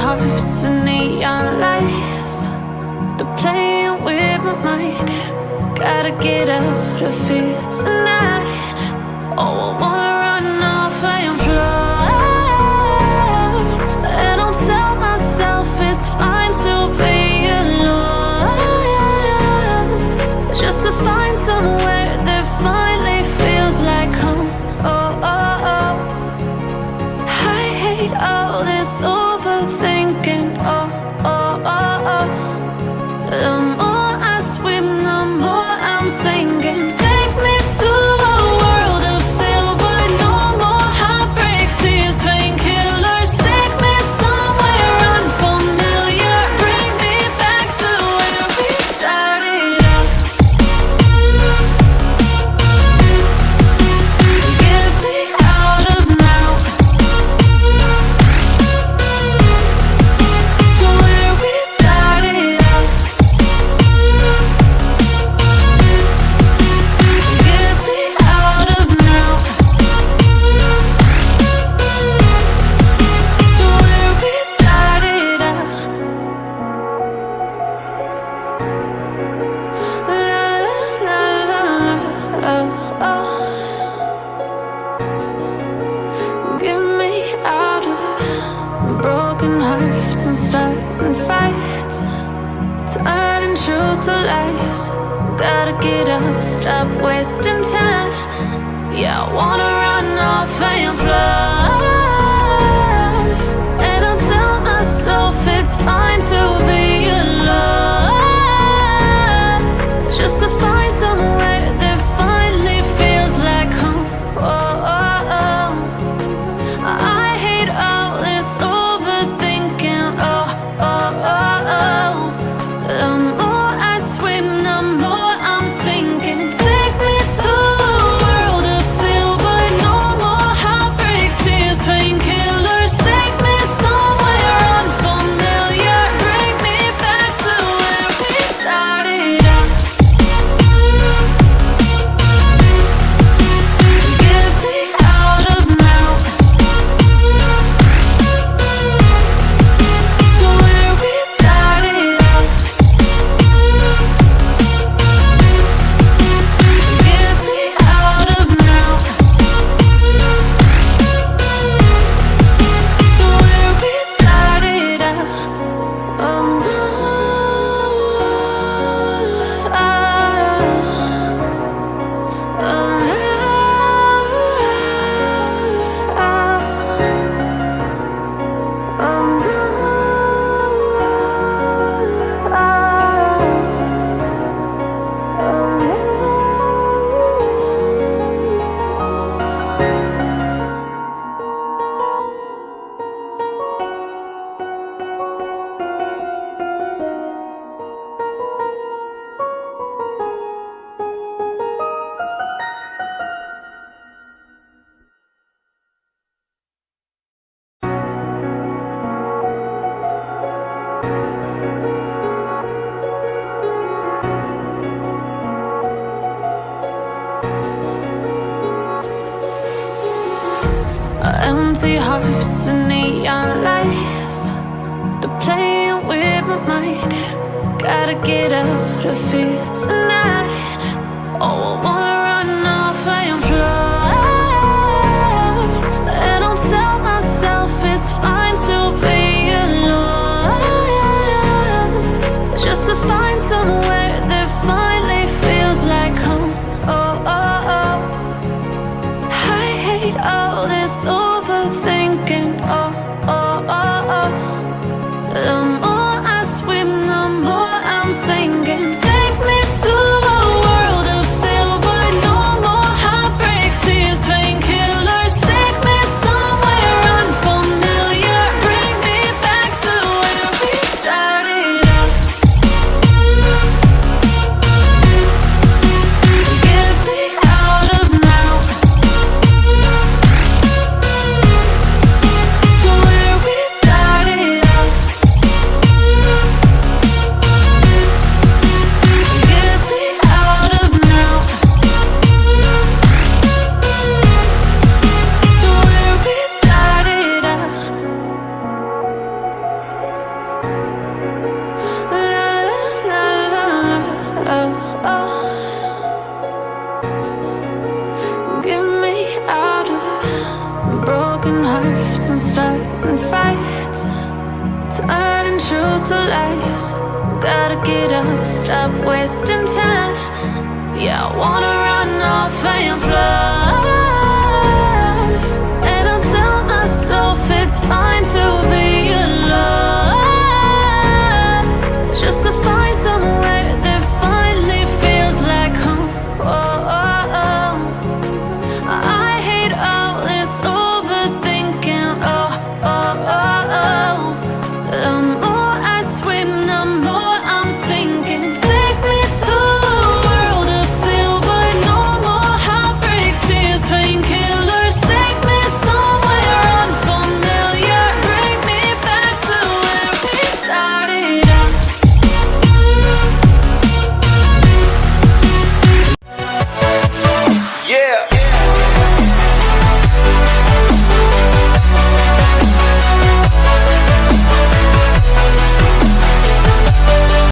hearts and neon lights. They're playing with my mind. Gotta get out of here tonight. Oh, I wanna run off and fly. And I'll tell myself it's fine to be alone, just to find somewhere that finally feels like home. Oh, oh, oh. I hate all this overthinking. Oh, oh, oh, oh. The more I swim, the more I'm sinking. Take me to a world of silver. No more heartbreaks, tears, painkillers. Take me somewhere unfamiliar. Bring me back to where we started out. Get me out of now, to where we started out. Get me out of now, to where we started out. La la la la la, oh, oh. Get me out of broken hearts and starting fights, turning truth to lies. Gotta get up, stop wasting time. Yeah, I wanna run off and fly. And I'll tell myself it's fine to be alone, just to find somewhere that finally feels like home. Oh, oh, oh. I hate all this overthinking. Oh, oh, oh, oh. The more I swim, the more I'm sinking. Take me to a world of silver. No more heartbreaks, tears, painkillers. Take me somewhere unfamiliar. Bring me back to where we started out. Get me out of now, to where we started out. Get me out of now, to where we started out. Oh no, empty hearts and neon lights. They're playing with my mind. Gotta get out of here tonight. Oh, I wanna run off and fly. And I'll tell myself it's fine to be alone, just to find somewhere that finally feels like home. Oh, oh, oh. I hate all this overthinking. Oh, oh, oh, oh. The more I swim, the more I'm sinking. Take me to a world of silver. turning truth to lies. Gotta get up, stop wasting time. Yeah, I wanna run off and fly.